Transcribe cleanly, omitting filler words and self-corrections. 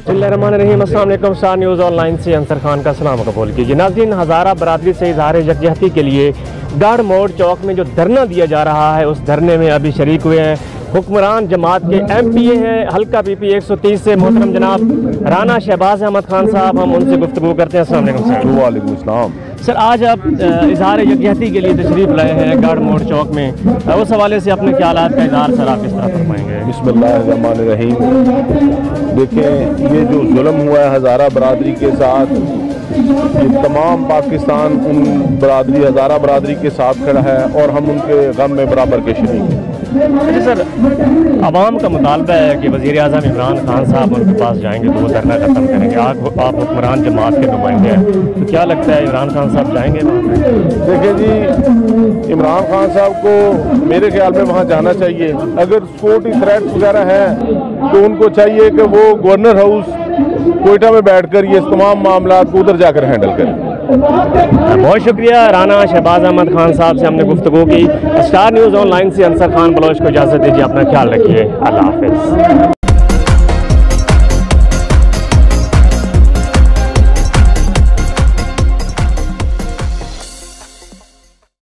बिस्मिल्लाहिर्रहमानिर्रहीम। अस्सलाम वालेकुम। सटारनूज़ ऑनलाइन से अंसर खान का सलाम कबूल कीजिए। नाज़रीन, हज़ारा बरादरी से इज़हार यकजहती के लिए गाड़ मोड़ चौक में जो धरना दिया जा रहा है, उस धरने में अभी शरीक हुए हैं हुक्मरान जमात के MPA हैं हल्का PP 130 से मोहतरम जनाब राना शहबाज अहमद खान साहब। हम उनसे गुफ्तगू करते हैं। अस्सलाम वालेकुम सर। वालेकुम अस्सलाम। सर, आज आप इज़हार यकजहती के लिए तशरीफ़ लाए हैं गाड़ मोड़ चौक में, उस हवाले से अपने ख्यालात का इज़हार सर आप किस तरह फरमाएंगे? बिस्मिल्लाहिर्रहमानिर्रहीम। देखें, ये जो जुल्म हुआ है हज़ारा बरादरी के साथ, ये तमाम पाकिस्तान उन बरादरी हज़ारा बरादरी के साथ खड़ा है और हम उनके गम में बराबर के शरीक हैं। अच्छा सर, अवाम का मुतालबा है कि वज़ीर आज़म इमरान खान साहब उनके पास जाएंगे तो वो धरना ख़त्म करेंगे। आप हुक्मरान जमात के नुमाइंदे हैं, तो क्या लगता है इमरान खान साहब जाएंगे वहाँ पे? देखिए जी, इमरान खान साहब को मेरे ख्याल में वहाँ जाना चाहिए। अगर सिक्योरिटी थ्रेट्स वगैरह हैं तो उनको चाहिए कि वो गवर्नर हाउस कोयटा में बैठकर ये तमाम मामला को उधर जाकर हैंडल करें। बहुत शुक्रिया। राना शहबाज अहमद खान साहब से हमने गुफ्तगू की। स्टार न्यूज़ ऑनलाइन से अंसर खान बलोच को इजाज़त दीजिए। अपना ख्याल रखिए। अल्लाह हाफ़िज़।